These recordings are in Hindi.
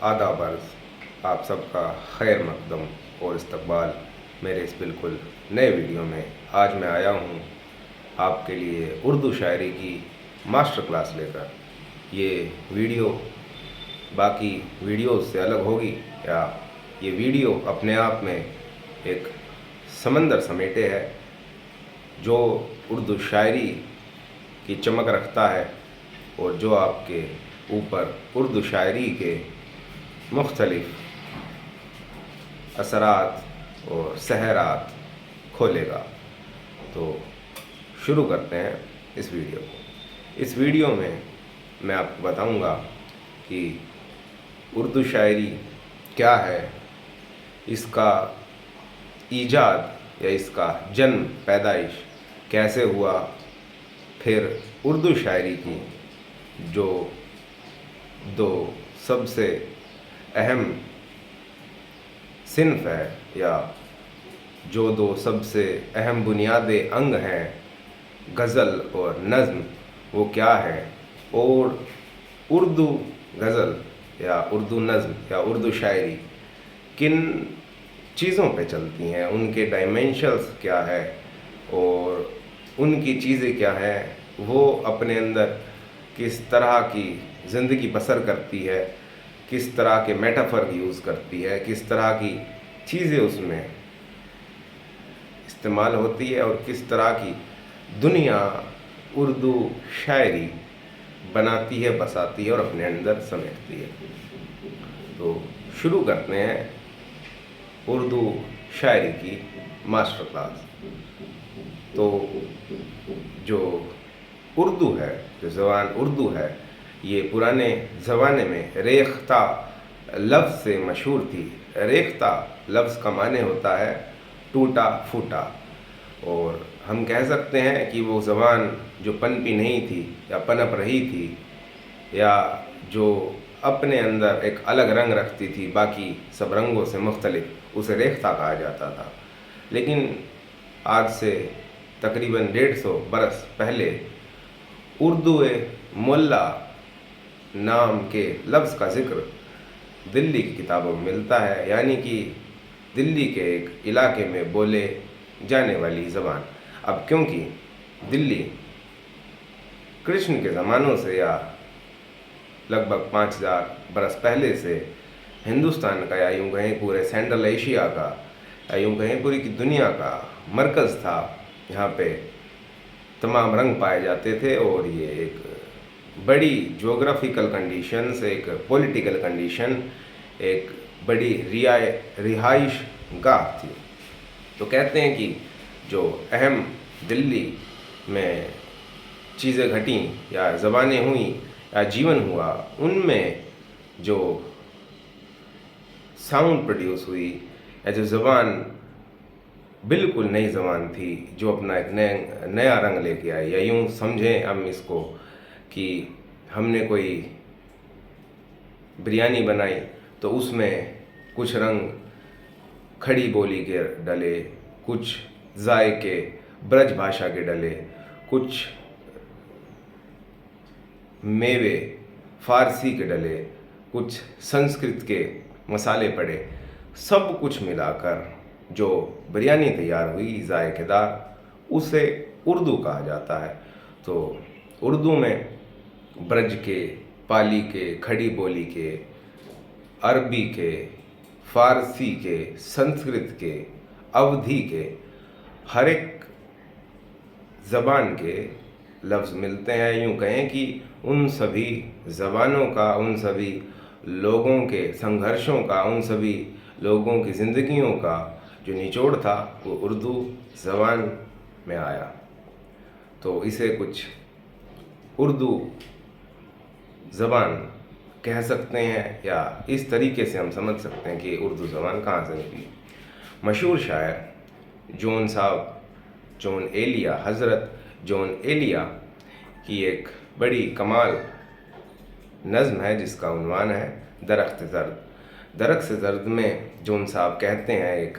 आदाब अर्ज़ आप सबका खैर मकदम और इस्तकबाल मेरे इस बिल्कुल नए वीडियो में। आज मैं आया हूँ आपके लिए उर्दू शायरी की मास्टर क्लास लेकर। ये वीडियो बाकी वीडियोस से अलग होगी या ये वीडियो अपने आप में एक समंदर समेटे है जो उर्दू शायरी की चमक रखता है और जो आपके ऊपर उर्दू शायरी के मुख्तलिफ असरात और सहरात खोलेगा। तो शुरू करते हैं इस वीडियो को। इस वीडियो में मैं आपको बताऊंगा कि उर्दू शायरी क्या है, इसका ईजाद या इसका जन्म पैदाइश कैसे हुआ, फिर उर्दू शायरी की जो दो सबसे अहम सिन्फ है या जो दो सबसे अहम बुनियादी अंग हैं, गज़ल और नज़्म, वो क्या है, और उर्दू गज़ल या उर्दू नज़्म या उर्दू शायरी किन चीज़ों पे चलती हैं, उनके डायमेंशंस क्या है और उनकी चीज़ें क्या हैं, वो अपने अंदर किस तरह की ज़िंदगी बसर करती है, किस तरह के मेटाफर यूज़ करती है, किस तरह की चीज़ें उसमें इस्तेमाल होती है और किस तरह की दुनिया उर्दू शायरी बनाती है, बसाती है और अपने अंदर समेटती है। तो शुरू करते हैं उर्दू शायरी की मास्टर क्लास। तो जो उर्दू है, जो ज़बान उर्दू है, ये पुराने ज़माने में रेख्ता लफ्ज़ से मशहूर थी। रेख्ता लफ्ज़ का माने होता है टूटा फूटा, और हम कह सकते हैं कि वो ज़बान जो पनपी नहीं थी या पनप रही थी या जो अपने अंदर एक अलग रंग रखती थी बाकी सब रंगों से मुख्तलिफ, उसे रेख्ता कहा जाता था। लेकिन आज से तकरीबन 150 बरस पहले उर्दू मुल्ला नाम के लफ्ज़ का ज़िक्र दिल्ली की किताबों में मिलता है, यानी कि दिल्ली के एक इलाके में बोले जाने वाली ज़बान। अब क्योंकि दिल्ली कृष्ण के ज़मानों से या लगभग 5000 बरस पहले से हिंदुस्तान का या यूँ कहें पूरे सेंट्रल एशिया का या यूँ कहें पूरी की दुनिया का मरकज़ था, यहाँ पे तमाम रंग पाए जाते थे और ये एक बड़ी जोग्राफिकल कंडीशंस, एक पॉलिटिकल कंडीशन, एक बड़ी रिहाइश गाह थी। तो कहते हैं कि जो अहम दिल्ली में चीज़ें घटी या ज़बानें हुई या जीवन हुआ, उनमें जो साउंड प्रोड्यूस हुई या जो ज़बान बिल्कुल नई ज़बान थी जो अपना एक नया रंग लेके आई, या यूँ समझें हम इसको कि हमने कोई बिरयानी बनाई तो उसमें कुछ रंग खड़ी बोली के डले, कुछ जायके ब्रज भाषा के डले, कुछ मेवे फारसी के डले, कुछ संस्कृत के मसाले पड़े, सब कुछ मिलाकर जो बिरयानी तैयार हुई जायकेदार, उसे उर्दू कहा जाता है। तो उर्दू में ब्रज के, पाली के, खड़ी बोली के, अरबी के, फारसी के, संस्कृत के, अवधी के, हर एक ज़बान के लफ्ज़ मिलते हैं। यूँ कहें कि उन सभी ज़बानों का, उन सभी लोगों के संघर्षों का, उन सभी लोगों की ज़िंदगियों का जो निचोड़ था वो उर्दू ज़बान में आया। तो इसे कुछ उर्दू ज़बान कह सकते हैं, या इस तरीके से हम समझ सकते हैं कि उर्दू ज़बान कहाँ से निकली। मशहूर शायर जॉन एलिया, हज़रत जॉन एलिया की एक बड़ी कमाल नज़्म है जिसका उन्वान है दरख्त ज़र्द। दरख्त ज़र्द में जॉन साहब कहते हैं एक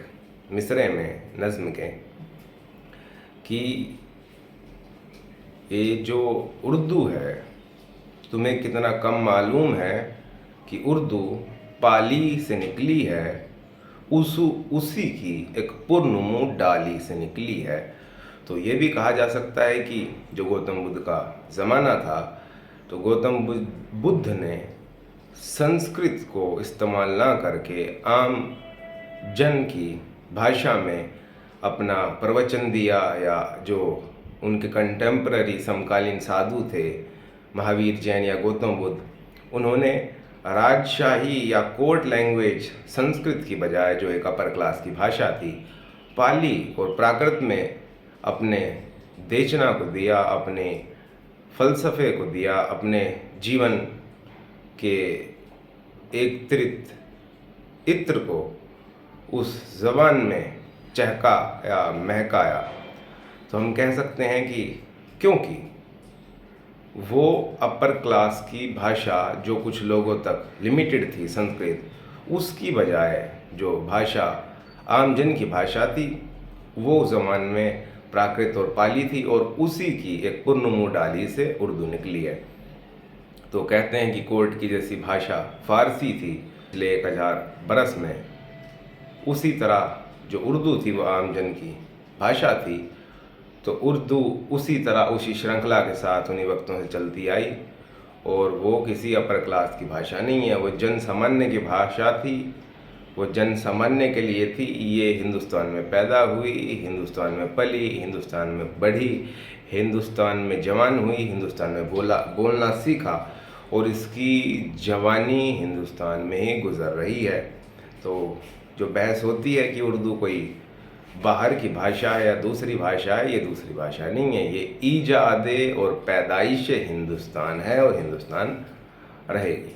मिसरे में नज़्म के कि ये जो उर्दू है, तुम्हें कितना कम मालूम है कि उर्दू पाली से निकली है, उसी की एक पुरनुमू डाली से निकली है। तो ये भी कहा जा सकता है कि जो गौतम बुद्ध का ज़माना था, तो गौतम बुद्ध ने संस्कृत को इस्तेमाल ना करके आम जन की भाषा में अपना प्रवचन दिया, या जो उनके कंटेम्प्ररी समकालीन साधु थे, महावीर जैन या गौतम बुद्ध, उन्होंने राजशाही या कोर्ट लैंग्वेज संस्कृत की बजाय, जो एक अपर क्लास की भाषा थी, पाली और प्राकृत में अपने देचना को दिया, अपने फलसफे को दिया, अपने जीवन के एक इत्र को उस ज़बान में चहका या महकाया। तो हम कह सकते हैं कि क्योंकि वो अपर क्लास की भाषा जो कुछ लोगों तक लिमिटेड थी संस्कृत, उसकी बजाय जो भाषा आमजन की भाषा थी वो ज़मान में प्राकृत और पाली थी, और उसी की एक पुरनुमू डाली से उर्दू निकली है। तो कहते हैं कि कोर्ट की जैसी भाषा फारसी थी पिछले 1000 बरस में, उसी तरह जो उर्दू थी वो आमजन की भाषा थी। तो उर्दू उसी तरह उसी श्रृंखला के साथ उन्हीं वक्तों से चलती आई, और वो किसी अपर क्लास की भाषा नहीं है, वो जन सामान्य की भाषा थी, वो जन सामान्य के लिए थी। ये हिंदुस्तान में पैदा हुई, हिंदुस्तान में पली, हिंदुस्तान में बढ़ी, हिंदुस्तान में जवान हुई, हिंदुस्तान में बोलना सीखा, और इसकी जवानी हिंदुस्तान में ही गुजर रही है। तो जो बहस होती है कि उर्दू कोई बाहर की भाषा है या दूसरी भाषा है, ये दूसरी भाषा नहीं है, ये ईजाद और पैदाइश हिंदुस्तान है, और हिंदुस्तान रहेगी।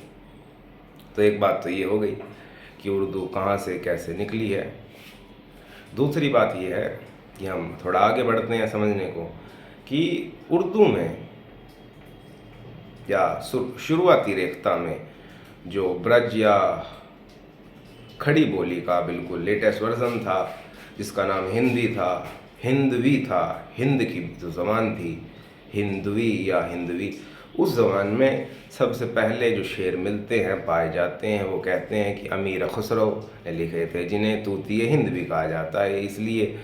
तो एक बात तो ये हो गई कि उर्दू कहाँ से कैसे निकली है। दूसरी बात ये है कि हम थोड़ा आगे बढ़ते हैं समझने को कि उर्दू में या शुरुआती रेख्ता में जो ब्रज या खड़ी बोली का बिल्कुल लेटेस्ट वर्जन था, जिसका नाम हिंदी था, हिंदवी था, हिंद की जो ज़बान थी, हिंदवी या हिंदवी, उस ज़बान में सबसे पहले जो शेर मिलते हैं, पाए जाते हैं, वो कहते हैं कि अमीर खुसरो ने लिखे थे, जिन्हें तूतिए हिंद भी कहा जाता है। इसलिए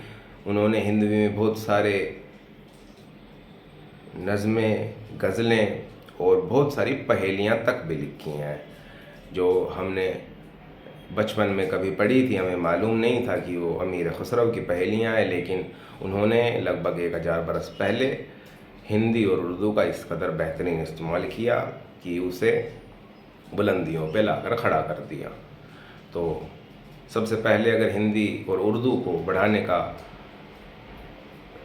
उन्होंने हिंदवी में बहुत सारे नज़में, गज़लें और बहुत सारी पहेलियाँ तक भी लिखी हैं, जो हमने बचपन में कभी पढ़ी थी। हमें मालूम नहीं था कि वो अमीर खुसरो की पहेलियाँ हैं, लेकिन उन्होंने लगभग 1000 बरस पहले हिंदी और उर्दू का इस कदर बेहतरीन इस्तेमाल किया कि उसे बुलंदियों पे लाकर खड़ा कर दिया। तो सबसे पहले अगर हिंदी और उर्दू को बढ़ाने का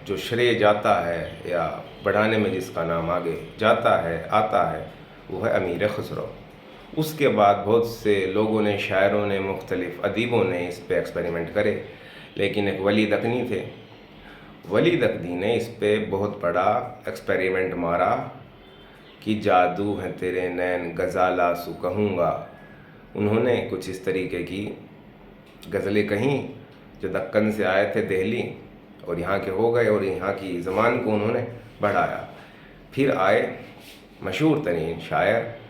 जो श्रेय जाता है, या बढ़ाने में जिसका नाम आगे जाता है, आता है, वो है अमीर खुसरो। उसके बाद बहुत से लोगों ने, शायरों ने, मुख्तलिफ़ अदीबों ने इस पे एक्सपेरिमेंट करे, लेकिन एक वली दकनी थे, वली दकनी ने इस पे बहुत बड़ा एक्सपेरिमेंट मारा कि जादू है तेरे नैन गज़ाला सु कहूँगा। उन्होंने कुछ इस तरीके की गज़लें कहीं जो दक्कन से आए थे दिल्ली, और यहाँ के हो गए, और यहाँ की ज़बान को उन्होंने बढ़ाया। फिर आए मशहूर तरीन शायर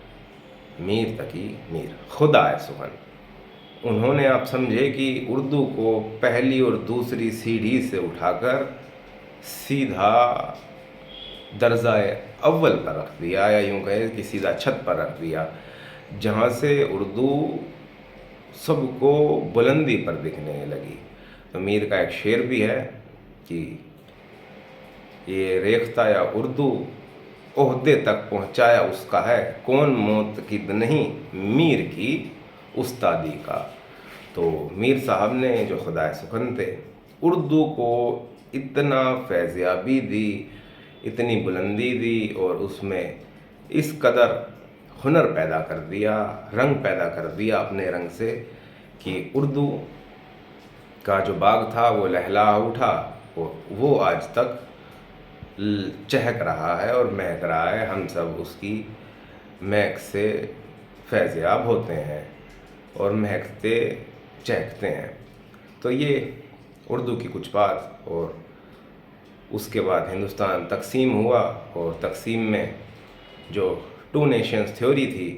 मीर तकी मीर, खुदा है सुखन। उन्होंने, आप समझे कि उर्दू को पहली और दूसरी सीढ़ी से उठाकर सीधा दर्जा अव्वल पर रख दिया, या यूँ कहें कि सीधा छत पर रख दिया, जहाँ से उर्दू सबको बुलंदी पर दिखने लगी। तो मीर का एक शेर भी है कि ये रेख्ता या उर्दू ओहदे तक पहुँचाया उसका है, कौन मौत की नहीं मीर की उस्तादी का। तो मीर साहब ने, जो खुदा सुखन थे, उर्दू को इतना फैज़याबी दी, इतनी बुलंदी दी, और उसमें इस कदर हुनर पैदा कर दिया, रंग पैदा कर दिया अपने रंग से, कि उर्दू का जो बाग था वो लहला उठा, और वो आज तक चहक रहा है और महक रहा है। हम सब उसकी महक से फैज़याब होते हैं और महकते चहकते हैं। तो ये उर्दू की कुछ बात। और उसके बाद हिंदुस्तान तकसीम हुआ, और तकसीम में जो 2 नेशंस थ्योरी थी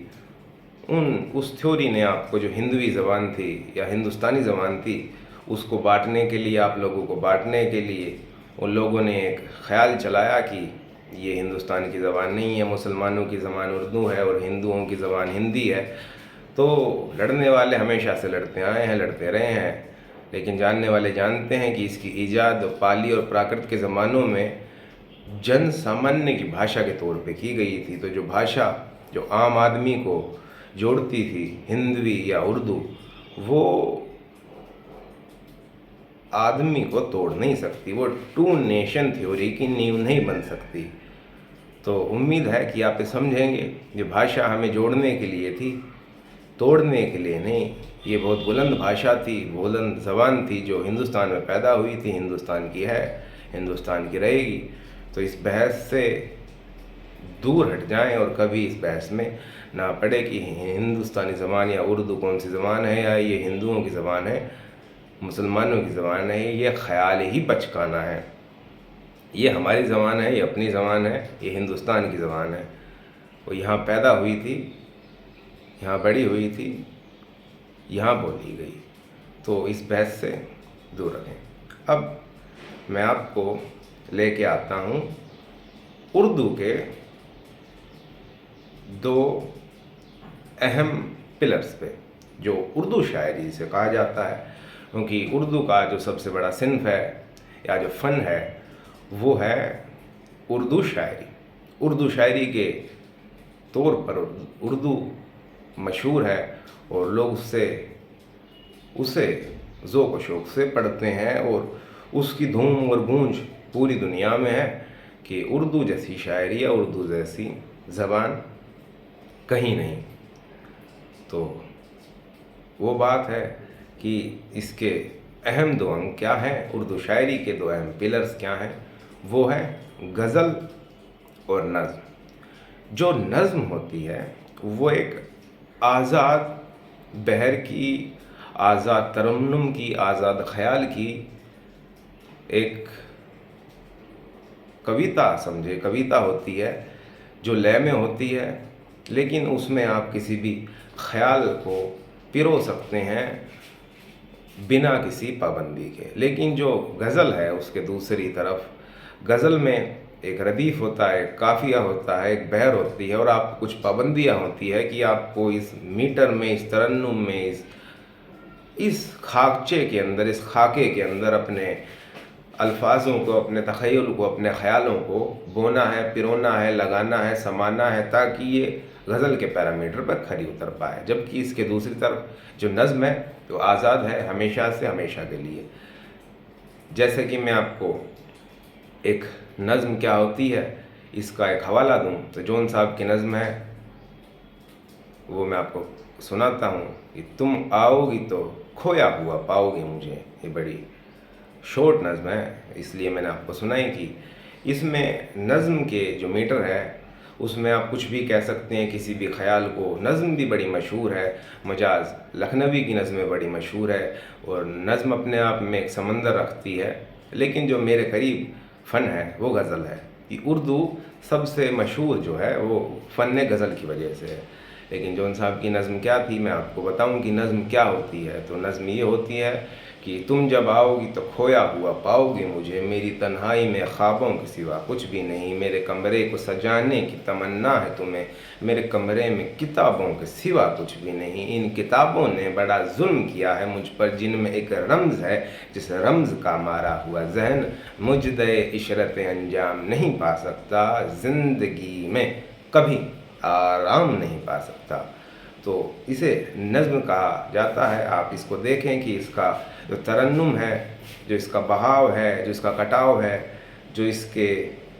उस थ्योरी ने आपको, जो हिंदवी ज़बान थी या हिंदुस्तानी ज़बान थी, उसको बांटने के लिए, आप लोगों को बांटने के लिए उन लोगों ने एक ख़्याल चलाया कि ये हिंदुस्तान की ज़बान नहीं है, मुसलमानों की ज़बान उर्दू है और हिंदुओं की ज़बान हिंदी है। तो लड़ने वाले हमेशा से लड़ते आए हैं, लड़ते रहे हैं, लेकिन जानने वाले जानते हैं कि इसकी ईजाद पाली और प्राकृत के ज़मानों में जन सामान्य की भाषा के तौर पे की गई थी। तो जो भाषा जो आम आदमी को जोड़ती थी, हिंदवी या उर्दू, वो आदमी को तोड़ नहीं सकती, वो टू नेशन थ्योरी की नींव नहीं बन सकती। तो उम्मीद है कि आप ये समझेंगे, ये भाषा हमें जोड़ने के लिए थी, तोड़ने के लिए नहीं। ये बहुत बुलंद भाषा थी, बुलंद ज़बान थी, जो हिंदुस्तान में पैदा हुई थी, हिंदुस्तान की है, हिंदुस्तान की रहेगी। तो इस बहस से दूर हट जाएं और कभी इस बहस में ना पड़े कि हिंदुस्तानी ज़बान या उर्दू कौन सी ज़बान है, या ये हिंदुओं की ज़बान है, मुसलमानों की ज़बान है। ये ख़याल ही बचकाना है। ये हमारी ज़बान है, ये अपनी ज़बान है, ये हिंदुस्तान की ज़बान है। वो यहाँ पैदा हुई थी, यहाँ बड़ी हुई थी, यहाँ बोली गई। तो इस बहस से दूर रहें। अब मैं आपको लेके आता हूँ उर्दू के दो अहम पिलर्स पे, जो उर्दू शायरी से कहा जाता है। क्योंकि उर्दू का जो सबसे बड़ा सिन्फ है या जो फ़न है, वो है उर्दू शायरी। उर्दू शायरी के तौर पर उर्दू मशहूर है और लोग उसे ज़ौक़ व शौक़ से पढ़ते हैं, और उसकी धूम और गूंज पूरी दुनिया में है कि उर्दू जैसी शायरी या उर्दू जैसी ज़बान कहीं नहीं। तो वो बात है कि इसके अहम दो अंग क्या हैं, उर्दू शायरी के दो अहम पिलर्स क्या हैं। वो है गज़ल और नज़्म। जो नज़्म होती है वो एक आज़ाद बहर की, आज़ाद तरन्नुम की, आज़ाद ख़याल की एक कविता समझे, कविता होती है, जो लय में होती है, लेकिन उसमें आप किसी भी ख़याल को पिरो सकते हैं बिना किसी पाबंदी के। लेकिन जो गज़ल है, उसके दूसरी तरफ गज़ल में एक रदीफ़ होता है, एक काफ़िया होता है, एक बहर होती है, और आपको कुछ पाबंदियाँ होती है कि आपको इस मीटर में, इस तरन्नुम में, इस खाकचे के अंदर, इस खाके के अंदर अपने अल्फाजों को, अपने तख़य्युल को, अपने ख़यालों को बोना है, पिरोना है, लगाना है, समाना है, ताकि ये गज़ल के पैरामीटर पर खरी उतर पाए। जबकि इसके दूसरी तरफ जो नज़्म है, तो आज़ाद है हमेशा से हमेशा के लिए। जैसे कि मैं आपको एक नज़्म क्या होती है इसका एक हवाला दूँ, तो जौन साहब की नज़्म है वो मैं आपको सुनाता हूँ कि तुम आओगी तो खोया हुआ पाओगे मुझे। ये बड़ी शॉर्ट नज़्म है, इसलिए मैंने आपको सुनाई कि इसमें नज़्म के जो मीटर है उसमें आप कुछ भी कह सकते हैं, किसी भी ख़याल को। नज़्म भी बड़ी मशहूर है, मजाज लखनवी की नज़्में बड़ी मशहूर है, और नज़्म अपने आप में एक समंदर रखती है। लेकिन जो मेरे करीब फ़न है वो गज़ल है। कि उर्दू सबसे मशहूर जो है वो फ़न गज़ल की वजह से है। लेकिन जौन साहब की नज़्म क्या थी, मैं आपको बताऊं कि नज़्म क्या होती है। तो नज़्म ये होती है कि तुम जब आओगी तो खोया हुआ पाओगे मुझे, मेरी तन्हाई में ख्वाबों के सिवा कुछ भी नहीं, मेरे कमरे को सजाने की तमन्ना है तुम्हें, मेरे कमरे में किताबों के सिवा कुछ भी नहीं। इन किताबों ने बड़ा जुल्म किया है मुझ पर, जिनमें एक रम्ज़ है जिस रम्ज़ का मारा हुआ जहन मुजदे इशरत अंजाम नहीं पा सकता, ज़िंदगी में कभी आराम नहीं पा सकता। तो इसे नज़्म कहा जाता है। आप इसको देखें कि इसका जो तरन्नुम है, जो इसका बहाव है, जो इसका कटाव है, जो इसके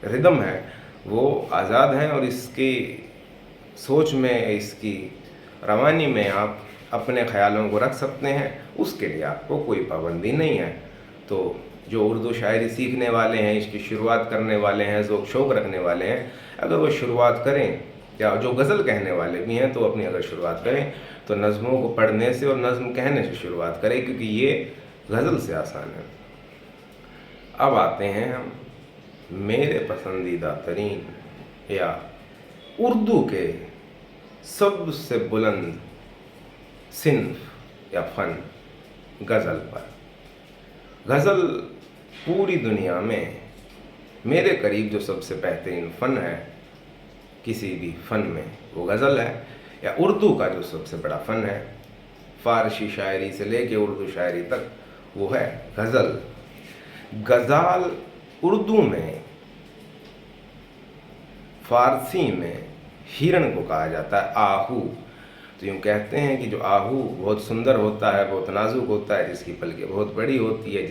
रिदम है, वो आज़ाद हैं, और इसकी सोच में, इसकी रवानी में आप अपने ख़यालों को रख सकते हैं। उसके लिए आपको कोई पाबंदी नहीं है। तो जो उर्दू शायरी सीखने वाले हैं, इसकी शुरुआत करने वाले हैं, ज़ौक़ शौक़ रखने वाले हैं, अगर वो शुरुआत करें, या जो गज़ल कहने वाले भी हैं, तो अपनी अगर शुरुआत करें तो नज़्मों को पढ़ने से और नज़्म कहने से शुरुआत करें, क्योंकि ये गज़ल से आसान है। अब आते हैं हम मेरे पसंदीदा तरीन या उर्दू के सबसे बुलंद सिन्फ या फन गज़ल पर। गज़ल पूरी दुनिया में मेरे करीब जो सबसे बेहतरीन फ़न है किसी भी फ़न में वो गज़ल है, या उर्दू का जो सबसे बड़ा फ़न है फ़ारसी शायरी से लेके उर्दू शायरी तक वो है गज़ल। गज़ाल उर्दू में, फ़ारसी में हिरण को कहा जाता है, आहू। तो यूँ कहते हैं कि जो आहू बहुत सुंदर होता है, बहुत नाजुक होता है, जिसकी पलकें बहुत बड़ी होती है,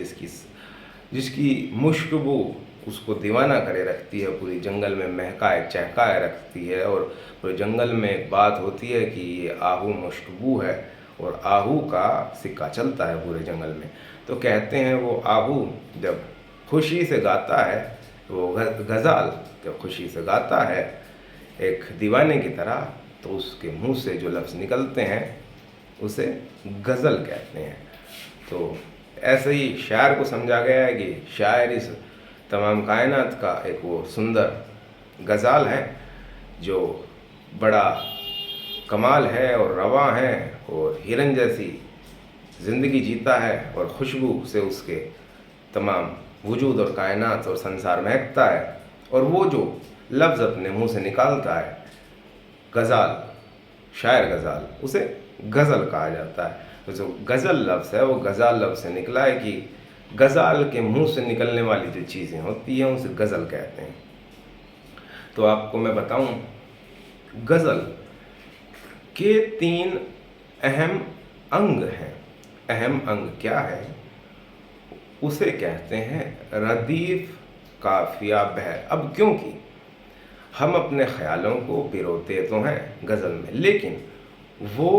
जिसकी मुश्कबू उसको दीवाना करे रखती है, पूरी जंगल में महकाए चहकाए रखती है। और पूरे जंगल में एक बात होती है कि ये आहू मुश्कबू है और आहू का सिक्का चलता है पूरे जंगल में। तो कहते हैं वो आहू जब खुशी से गाता है, वो गज़ाल जब खुशी से गाता है एक दीवाने की तरह, तो उसके मुंह से जो लफ्ज़ निकलते हैं उसे गज़ल कहते हैं। तो ऐसे ही शायर को समझा गया है कि शायर इस तमाम कायनात का एक वो सुंदर गज़ाल है जो बड़ा कमाल है और रवां है और हिरन जैसी ज़िंदगी जीता है और खुशबू से उसके तमाम वजूद और कायनात और संसार महकता है। और वो जो लफ्ज़ अपने मुंह से निकालता है गज़ाल, शायर गज़ाल, उसे गज़ल कहा जाता है। तो जो गज़ल लफ्ज़ है वो गज़ाल लफ्ज़ से निकला है कि गज़ाल के मुंह से निकलने वाली जो चीज़ें होती हैं उसे गज़ल कहते हैं। तो आपको मैं बताऊं, गज़ल के 3 अहम अंग हैं। अहम अंग क्या है? उसे कहते हैं रदीफ़, काफ़िया, बहर। अब क्योंकि हम अपने ख़यालों को पिरोते तो हैं गज़ल में, लेकिन वो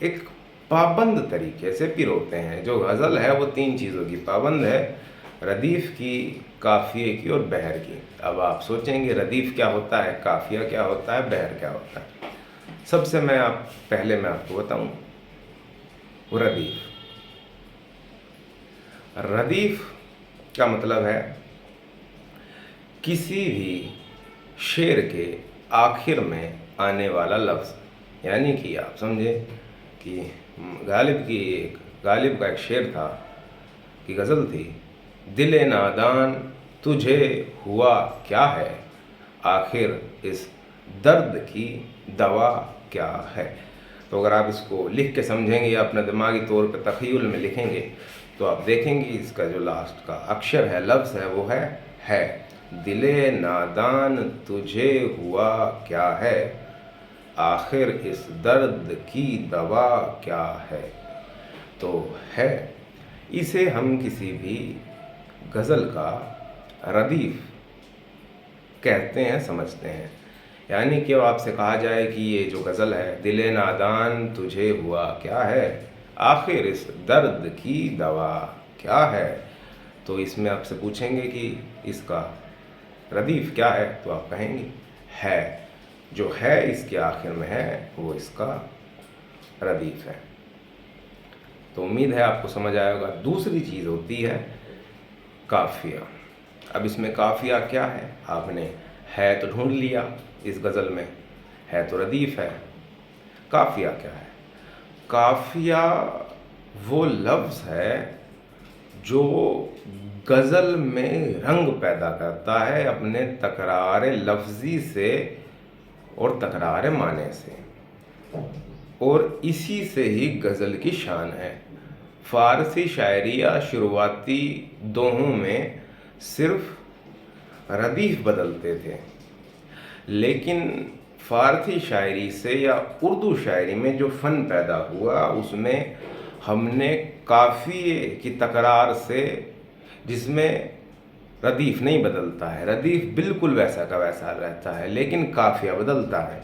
एक पाबंद तरीके से पिरोते हैं। जो गज़ल है वो 3 चीज़ों की पाबंद है, रदीफ़ की, काफ़िए की और बहर की। अब आप सोचेंगे रदीफ़ क्या होता है, काफ़िया क्या होता है, बहर क्या होता है। सबसे पहले मैं आपको बताऊं रदीफ़। रदीफ़ का मतलब है किसी भी शेर के आखिर में आने वाला लफ्ज़। यानी कि आप समझे कि गालिब का एक शेर था कि गज़ल थी, दिले नादान तुझे हुआ क्या है, आखिर इस दर्द की दवा क्या है। तो अगर आप इसको लिख के समझेंगे या अपने दिमागी तौर पर तख़य्युल में लिखेंगे तो आप देखेंगे इसका जो लास्ट का अक्षर है, लफ्ज़ है, वो है। दिले नादान तुझे हुआ क्या है, आखिर इस दर्द की दवा क्या है। तो है, इसे हम किसी भी गज़ल का रदीफ़ कहते हैं, समझते हैं। यानी कि आपसे कहा जाए कि ये जो गज़ल है, दिले नादान तुझे हुआ क्या है, आखिर इस दर्द की दवा क्या है, तो इसमें आपसे पूछेंगे कि इसका रदीफ़ क्या है, तो आप कहेंगे है। जो है इसके आखिर में है वो इसका रदीफ़ है। तो उम्मीद है आपको समझ आएगा। दूसरी चीज़ होती है काफ़िया। अब इसमें काफ़िया क्या है, आपने है तो ढूंढ लिया, इस गज़ल में है तो रदीफ़ है। काफ़िया क्या है? काफ़िया वो लफ्ज़ है जो गज़ल में रंग पैदा करता है अपने तकरार लफ्ज़ी से और तकरार माने से, और इसी से ही गज़ल की शान है। फ़ारसी शायरी या शुरुआती दोहों में सिर्फ रदीफ़ बदलते थे, लेकिन फ़ारसी शायरी से या उर्दू शायरी में जो फ़न पैदा हुआ उसमें हमने काफ़िए की तकरार से, जिसमें रदीफ़ नहीं बदलता है, रदीफ़ बिल्कुल वैसा का वैसा रहता है, लेकिन काफ़िया बदलता है,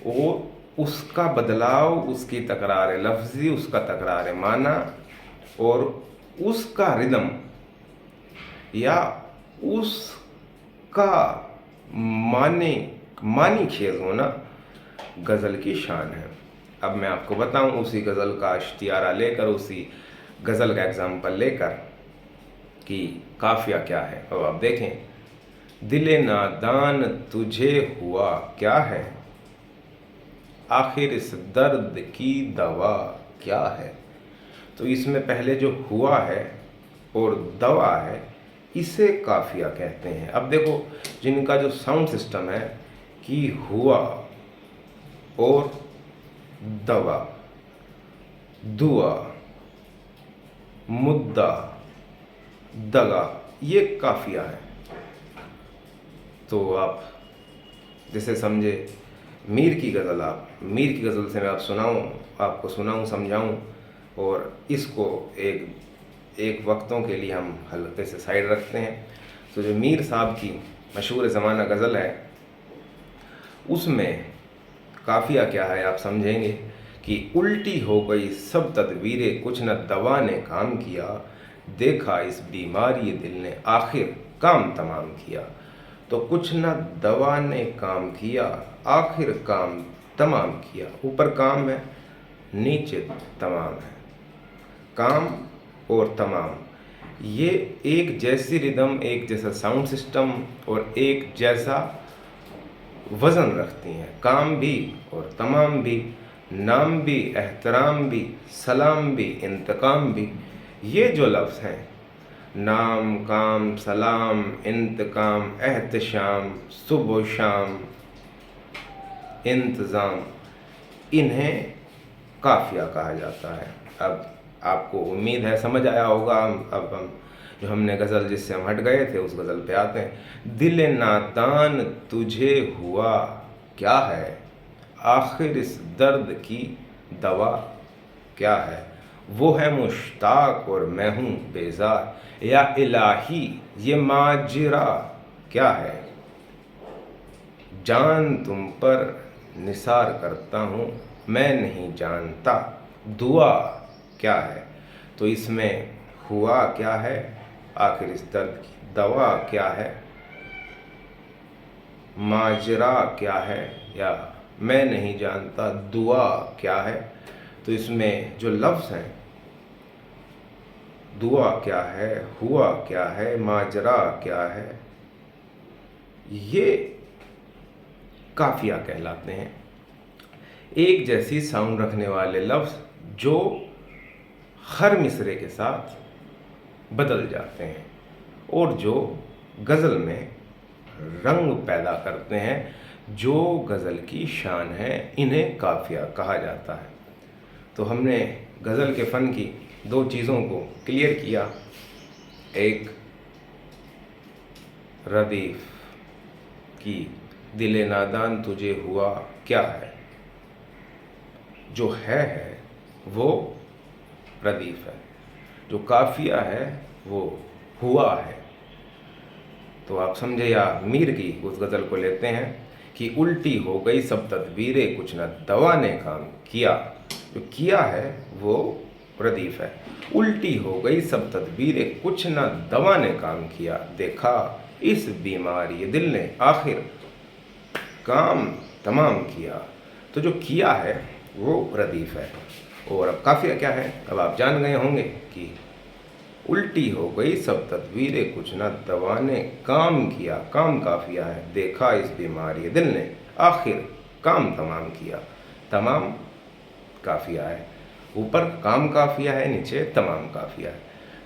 और उसका बदलाव, उसकी तकरार लफ्ज़ी, उसका तकरार माना और उसका रिदम या उसका मानी खेज होना गज़ल की शान है। अब मैं आपको बताऊं उसी गज़ल का इश्तियारा लेकर, उसी गज़ल का एग्ज़ाम्पल लेकर कि काफ़िया क्या है। अब आप देखें, दिले नादान तुझे हुआ क्या है, आखिर इस दर्द की दवा क्या है। तो इसमें पहले जो हुआ है और दवा है, इसे काफिया कहते हैं। अब देखो, जिनका जो साउंड सिस्टम है कि हुआ और दवा, दुआ, मुद्दा, दगा, ये काफिया है। तो आप जैसे समझे मीर की गज़ल, मीर की गज़ल से मैं आपको सुनाऊं, समझाऊं, और इसको एक वक्तों के लिए हम हल्के से साइड रखते हैं। तो जो मीर साहब की मशहूर ज़माना गज़ल है, उसमें काफिया क्या है आप समझेंगे कि उल्टी हो गई सब तदबीरें, कुछ न दवा ने काम किया, देखा इस बीमारी दिल ने आखिर काम तमाम किया। तो कुछ न दवा ने काम किया, आखिर काम तमाम किया। ऊपर काम है, नीचे तमाम है। काम और तमाम, ये एक जैसी रिदम, एक जैसा साउंड सिस्टम और एक जैसा वज़न रखती हैं। काम भी और तमाम भी, नाम भी, एहतराम भी, सलाम भी, इंतकाम भी। ये जो लफ्ज़ हैं, नाम, काम, सलाम, इंतकाम, एहतशाम, सुबह शाम, इंतज़ाम, इन्हें काफिया कहा जाता है। अब आपको उम्मीद है समझ आया होगा। अब हम जो हमने गज़ल जिससे हम हट गए थे उस गज़ल पे आते हैं। दिल नादान तुझे हुआ क्या है, आखिर इस दर्द की दवा क्या है। वो है मुश्ताक और मैं हूँ बेजार, या इलाही ये माजरा क्या है। जान तुम पर निसार करता हूँ, मैं नहीं जानता दुआ क्या है। तो इसमें हुआ क्या है, आखिर इस दर्द की दवा क्या है, माजरा क्या है, या मैं नहीं जानता दुआ क्या है। तो इसमें जो लफ्ज़ हैं, दुआ क्या है, हुआ क्या है, माजरा क्या है, ये काफिया कहलाते हैं। एक जैसी साउंड रखने वाले लफ्ज़ जो हर मिसरे के साथ बदल जाते हैं और जो गज़ल में रंग पैदा करते हैं, जो गज़ल की शान है, इन्हें काफिया कहा जाता है। तो हमने गज़ल के फ़न की दो चीज़ों को क्लियर किया। एक रदीफ़ की दिले नादान तुझे हुआ क्या है, जो है वो रदीफ़ है, जो काफिया है वो हुआ है। तो आप समझे, या मीर की उस गज़ल को लेते हैं कि उल्टी हो गई सब तदबीरें, कुछ न दवा ने काम किया। जो किया है वो रदीफ़ है। उल्टी हो गई सब तदबीरें, कुछ न दवा ने काम किया, देखा इस बीमारी दिल ने आखिर काम तमाम किया। तो जो किया है वो रदीफ़ है। और अब काफिया क्या है, अब आप जान गए होंगे कि उल्टी हो गई सब तदबीरें, कुछ न दवा ने काम किया। काम काफिया है, देखा इस बीमारी दिल ने आखिर काम तमाम किया। तमाम काफिया है, ऊपर काम काफिया है, नीचे तमाम काफिया है।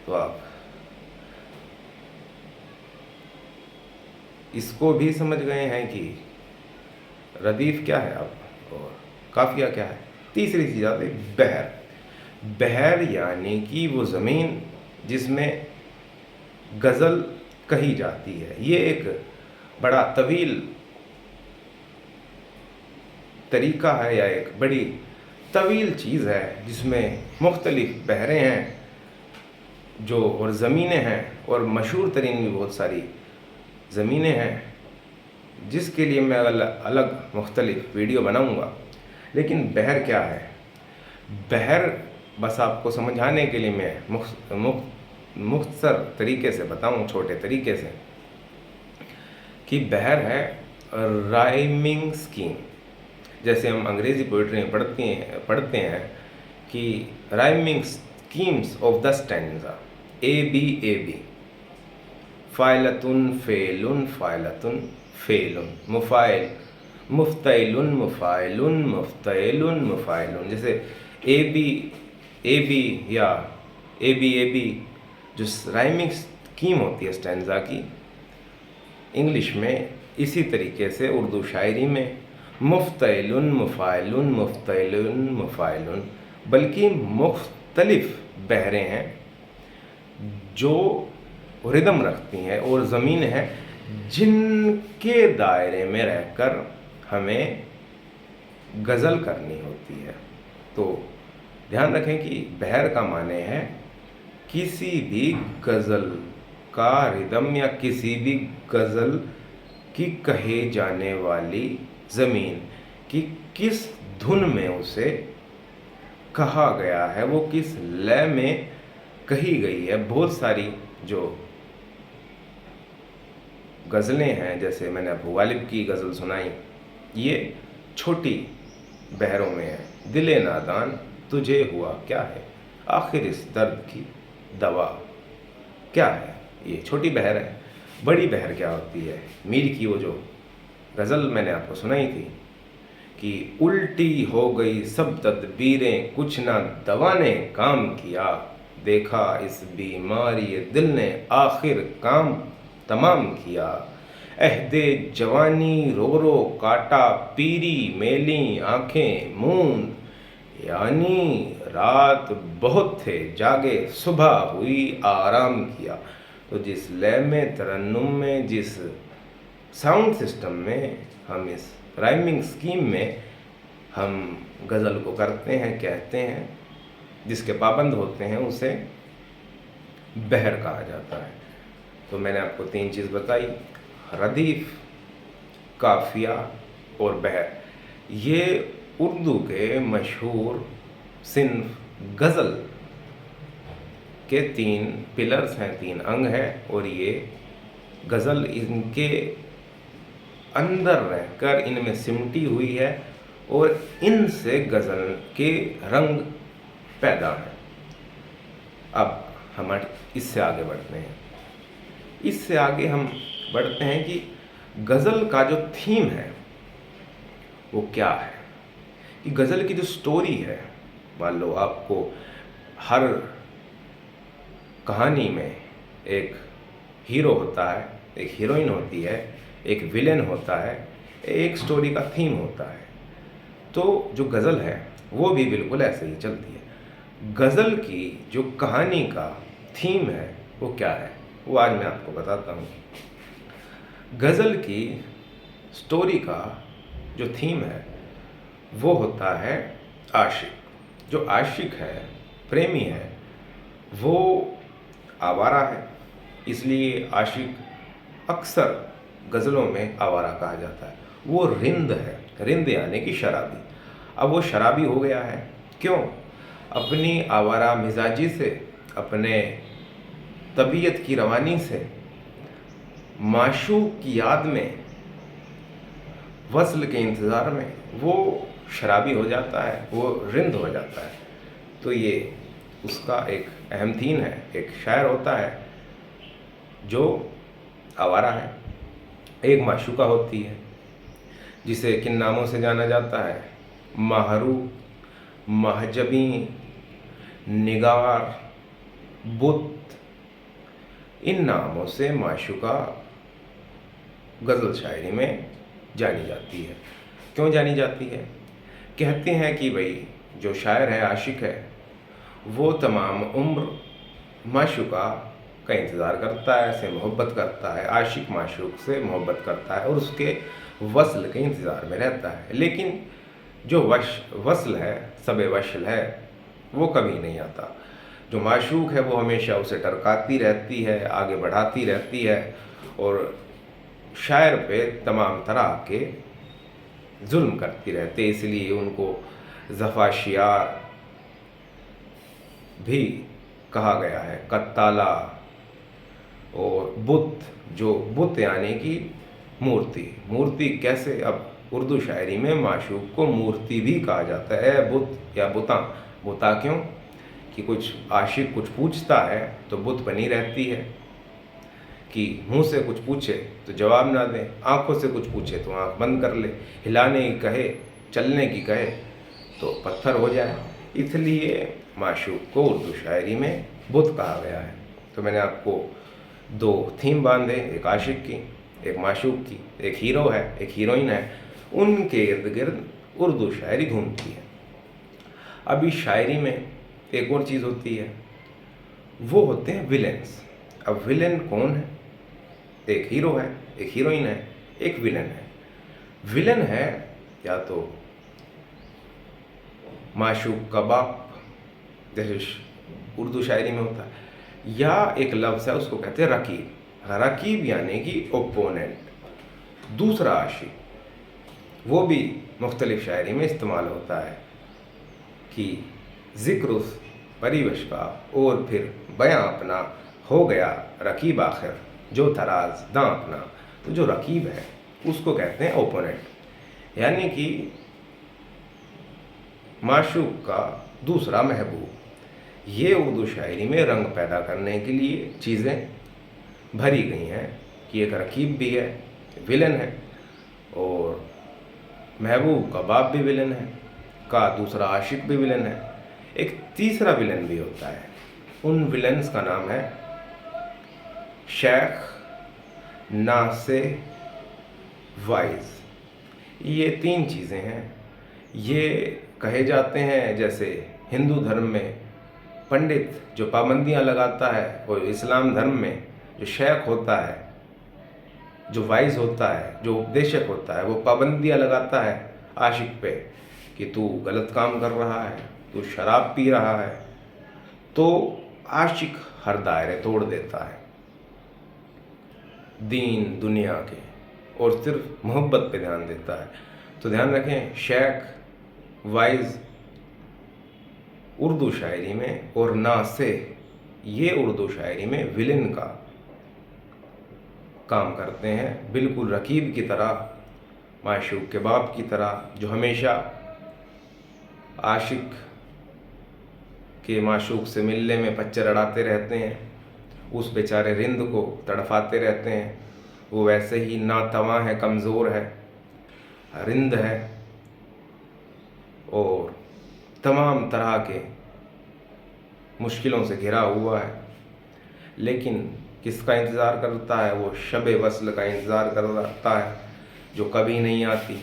तो आप इसको भी समझ गए हैं कि रदीफ़ क्या है अब और काफिया क्या है। तीसरी चीज़ आती है बहर। बहर यानी कि वो ज़मीन जिसमें गज़ल कही जाती है। ये एक बड़ा तवील तरीका है या एक बड़ी तवील चीज़ है जिसमें मुख्तलिफ़ बहरें हैं जो और ज़मीनें हैं, और मशहूर तरीन भी बहुत सारी ज़मीनें हैं जिसके लिए मैं अलग मुख्तलिफ़ वीडियो बनाऊंगा। लेकिन बहर क्या है, बहर बस आपको समझाने के लिए मैं मुख्तसर तरीके से बताऊं, छोटे तरीके से, कि बहर है राइमिंग स्कीम। जैसे हम अंग्रेज़ी पोइट्री में पढ़ते हैं कि rhyming schemes of the stanza, A B फ़ाइलतुन फ़ेलुन फ़ाइलतुन फ़ेलुन, मुफ़ाइल मुफ्तइलुन मुफ़ाइलुन मुफ्तइलुन मुफ़ाइलुन। जैसे ए बी या ए बी जो राइमिंग स्कीम होती है स्टैंजा की, इंग्लिश में इसी तरीके से उर्दू शायरी में मुफ्तइलुन मुफ़ाइलुन मुफ्तइलुन मुफ़ाइलुन, बल्कि मुख्तलिफ बहरें हैं जो रिदम रखती हैं और ज़मीन है जिनके दायरे में रहकर हमें गज़ल करनी होती है। तो ध्यान रखें कि बहर का माने है किसी भी गज़ल का रिदम या किसी भी गज़ल की कहे जाने वाली ज़मीन की किस धुन में उसे कहा गया है, वो किस लय में कही गई है। बहुत सारी जो गज़लें हैं, जैसे मैंने अबू गालिब की गज़ल सुनाई, ये छोटी बहरों में है। दिले नादान तुझे हुआ क्या है, आखिर इस दर्द की दवा क्या है। ये छोटी बहर है। बड़ी बहर क्या होती है, मीर की वो जो गज़ल मैंने आपको सुनाई थी कि उल्टी हो गई सब तदबीरें, कुछ ना दवा ने काम किया, देखा इस बीमारी दिल ने आखिर काम तमाम किया। अहदे जवानी रो रो काटा, पीरी मेली आंखें मूंद, यानी रात बहुत थे जागे, सुबह हुई आराम किया। तो जिस लय में, तरन्नुम में, जिस साउंड सिस्टम में, हम इस राइमिंग स्कीम में हम गज़ल को करते हैं, कहते हैं, जिसके पाबंद होते हैं, उसे बहर कहा जाता है। तो मैंने आपको 3 चीज़ बताई, रदीफ़, काफ़िया और बहर। ये उर्दू के मशहूर सिन्फ़ गज़ल के 3 पिलर्स हैं, 3 अंग हैं, और ये गज़ल इनके अंदर रहकर इनमें सिमटी हुई है और इनसे गज़ल के रंग पैदा हैं। अब हम इससे आगे बढ़ते हैं। इससे आगे हम बढ़ते हैं कि गज़ल का जो थीम है वो क्या है, कि गज़ल की जो स्टोरी है। मान लो आपको हर कहानी में एक हीरो होता है, एक हीरोइन होती है, एक विलेन होता है, एक स्टोरी का थीम होता है। तो जो गज़ल है वो भी बिल्कुल ऐसे ही चलती है। गज़ल की जो कहानी का थीम है वो क्या है, वो आज मैं आपको बताता हूँ। गज़ल की स्टोरी का जो थीम है वो होता है आशिक। जो आशिक है, प्रेमी है, वो आवारा है, इसलिए आशिक अक्सर गज़लों में आवारा कहा जाता है। वो रिंद है, रिंद यानी कि शराबी। अब वो शराबी हो गया है, क्यों? अपनी आवारा मिजाजी से, अपने तबीयत की रवानी से, माशूक की याद में, वस्ल के इंतज़ार में वो शराबी हो जाता है, वो रिंद हो जाता है। तो ये उसका एक अहम थीम है। एक शायर होता है जो आवारा है, एक माशूका होती है जिसे किन नामों से जाना जाता है, माहरू, महजबी, निगार, बुत। इन नामों से माशूका गज़ल शायरी में जानी जाती है। क्यों जानी जाती है? कहते हैं कि भाई जो शायर है, आशिक है, वो तमाम उम्र माशूका का इंतज़ार करता है, से मोहब्बत करता है, आशिक माशूक से मोहब्बत करता है और उसके वस्ल के इंतज़ार में रहता है। लेकिन जो वस्ल है, सबे वस्ल है, वो कभी नहीं आता। जो माशूक है वो हमेशा उसे टरकाती रहती है, आगे बढ़ाती रहती है और शायर पे तमाम तरह के जुल्म करती रहती है। इसलिए उनको ज़फ़ाशियार भी कहा गया है, कत्ताला और बुत। जो बुत यानी कि मूर्ति। मूर्ति कैसे? अब उर्दू शायरी में माशूक को मूर्ति भी कहा जाता है, बुत या बुता। बुता क्यों? कि कुछ आशिक कुछ पूछता है तो बुत बनी रहती है कि मुंह से कुछ पूछे तो जवाब ना दें, आंखों से कुछ पूछे तो आंख बंद कर ले, हिलाने की कहे, चलने की कहे तो पत्थर हो जाए। इसलिए माशूक को उर्दू शायरी में बुत कहा गया है। तो मैंने आपको दो थीम बांधे, एक आशिक की, एक माशूक की, एक हीरो है, एक हीरोइन है, उनके इर्द गिर्द उर्दू शायरी घूमती है। अभी शायरी में एक और चीज़ होती है, वो होते हैं विलेंस। अब विलेन कौन है? एक हीरो है, एक हीरोइन है, एक विलेन है। विलेन है या तो माशूक का बाप, जैसे उर्दू शायरी में होता है, या एक लफ्ज़ है उसको कहते हैं रकीब। रकीब यानी कि ओपोनेंट, दूसरा आशिक। वो भी मुख्तलिफ शायरी में इस्तेमाल होता है कि ज़िक्र उस परिवश का और फिर बयां अपना, हो गया रकीब आखिर जो तराज दां अपना। तो जो रकीब है उसको कहते हैं ओपोनेंट, यानी कि माशूक का दूसरा महबूब। ये उर्दू शायरी में रंग पैदा करने के लिए चीज़ें भरी गई हैं कि एक रकीब भी है, विलन है, और महबूब का बाप भी विलन है, का दूसरा आशिक भी विलन है, एक तीसरा विलन भी होता है। उन विलन्स का नाम है शेख, नासे, वाइज। ये तीन चीज़ें हैं। ये कहे जाते हैं जैसे हिंदू धर्म में पंडित जो पाबंदियां लगाता है, और इस्लाम धर्म में जो शेख होता है, जो वाइज होता है, जो उपदेशक होता है, वो पाबंदियां लगाता है आशिक पे कि तू गलत काम कर रहा है, तू शराब पी रहा है, तो आशिक हर दायरे तोड़ देता है दीन दुनिया के और सिर्फ मोहब्बत पे ध्यान देता है। तो ध्यान रखें, शेख, वाइज उर्दू शायरी में, और नासे ये उर्दू शायरी में विलेन का काम करते हैं, बिल्कुल रकीब की तरह, माशूक के बाप की तरह, जो हमेशा आशिक के माशूक से मिलने में पच्चर अड़ाते रहते हैं, उस बेचारे रिंद को तड़फाते रहते हैं। वो वैसे ही नातवा है, कमज़ोर है, रिंद है, और तमाम तरह के मुश्किलों से घिरा हुआ है, लेकिन किसका इंतज़ार करता है? वो शब वस्ल का इंतज़ार करता है जो कभी नहीं आती।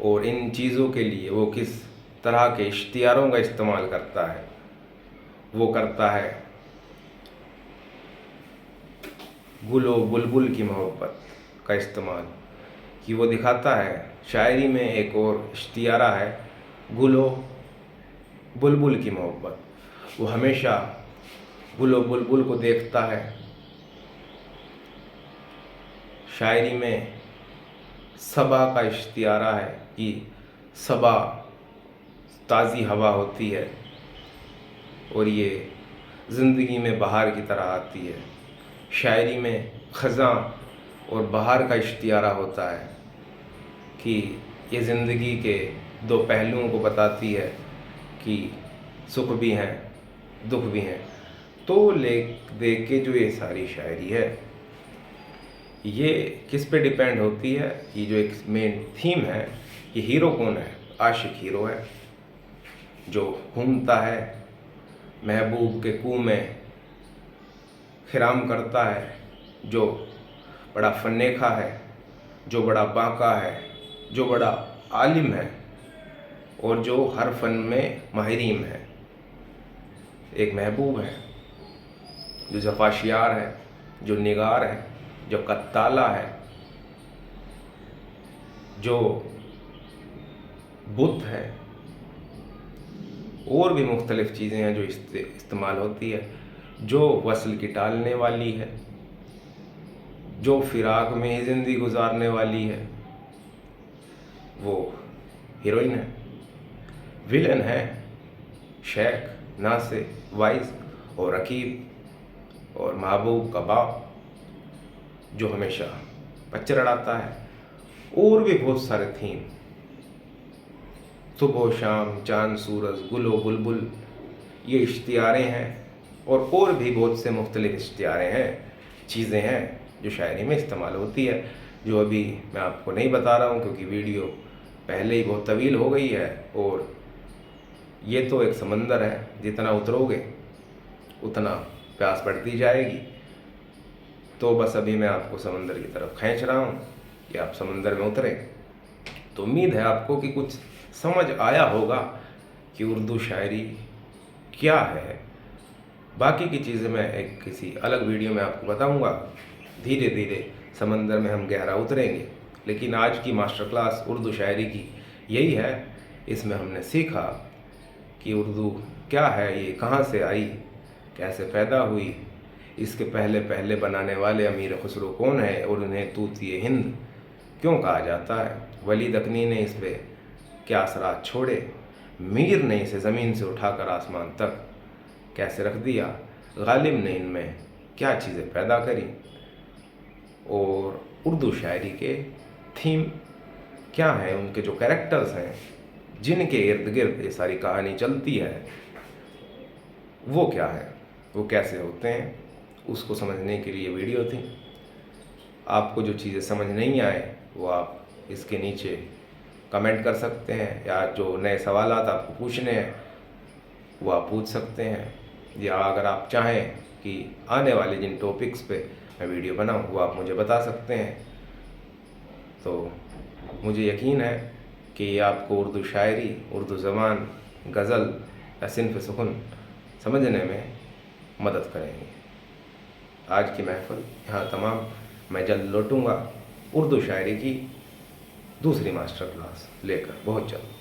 और इन चीज़ों के लिए वो किस तरह के इश्तियारों का इस्तेमाल करता है? वो करता है गुलो बुलबुल की मोहब्बत का इस्तेमाल, कि वो दिखाता है शायरी में एक और इश्तियारा है गुलो बुलबुल की मोहब्बत। वो हमेशा गुलो बुलबुल को देखता है। शायरी में सबा का इश्तियारा है कि सबा ताज़ी हवा होती है और ये ज़िंदगी में बहार की तरह आती है। शायरी में ख़ज़ां और बहार का इश्तियारा होता है कि ये ज़िंदगी के दो पहलुओं को बताती है कि सुख भी हैं, दुख भी हैं। तो देख के जो ये सारी शायरी है, ये किस पे डिपेंड होती है कि जो एक मेन थीम है कि हीरो कौन है? आशिक हीरो है जो घूमता है, महबूब के कुएं में खिराम करता है, जो बड़ा फन्नेखा है, जो बड़ा बांका है, जो बड़ा आलिम है, और जो हर फन में माहिरीम है। एक महबूब है जो ज़फ़ाशियार है, जो निगार है, जो कत्ताला है, जो बुत है, और भी मुख्तलिफ़ चीज़ें हैं जो इस्तेमाल होती है, जो वसल की टालने वाली है, जो फ़िराक में ही ज़िंदगी गुजारने वाली है, वो हीरोइन है। विलन है शेख, नासे, वाइज और रकीब और महबूब का बाप जो हमेशा पच्चर अड़ाता है। और भी बहुत सारे थीम, सुबह शाम, चांद सूरज, गुलो बुलबुल, ये इश्तियारे हैं, और भी बहुत से मुख्तलिफ इश्तियारे हैं चीज़ें हैं जो शायरी में इस्तेमाल होती है, जो अभी मैं आपको नहीं बता रहा हूँ क्योंकि वीडियो पहले ही बहुत तवील हो गई है। और ये तो एक समंदर है, जितना उतरोगे उतना प्यास बढ़ती जाएगी। तो बस अभी मैं आपको समंदर की तरफ खींच रहा हूँ कि आप समंदर में उतरें। तो उम्मीद है आपको कि कुछ समझ आया होगा कि उर्दू शायरी क्या है। बाकी की चीज़ें मैं एक किसी अलग वीडियो में आपको बताऊंगा। धीरे धीरे समंदर में हम गहरा उतरेंगे, लेकिन आज की मास्टर क्लास उर्दू शायरी की यही है। इसमें हमने सीखा कि उर्दू क्या है, ये कहाँ से आई, कैसे पैदा हुई, इसके पहले पहले बनाने वाले अमीर खुसरो कौन है और उन्हें तूतिए हिंद क्यों कहा जाता है। वलीद अकनी ने इस पे क्या असरात छोड़े, मीर ने इसे ज़मीन से उठाकर आसमान तक कैसे रख दिया, गालिब ने इनमें क्या चीज़ें पैदा करी, और उर्दू शायरी के थीम क्या हैं, उनके जो कैरेक्टर्स हैं जिनके इर्द गिर्द ये सारी कहानी चलती है वो क्या है, वो कैसे होते हैं, उसको समझने के लिए वीडियो थी। आपको जो चीज़ें समझ नहीं आए वो आप इसके नीचे कमेंट कर सकते हैं, या जो नए सवाल आपको पूछने हैं वो आप पूछ सकते हैं, या अगर आप चाहें कि आने वाले जिन टॉपिक्स पे मैं वीडियो बनाऊं वो आप मुझे बता सकते हैं। तो मुझे यकीन है कि आपको उर्दू शायरी, उर्दू ज़बान, गज़ल या सिन्फ़ सुख़न समझने में मदद करेंगे। आज की महफ़िल यहाँ तमाम। मैं जल्द लौटूंगा उर्दू शायरी की दूसरी मास्टर क्लास लेकर, बहुत जल्द।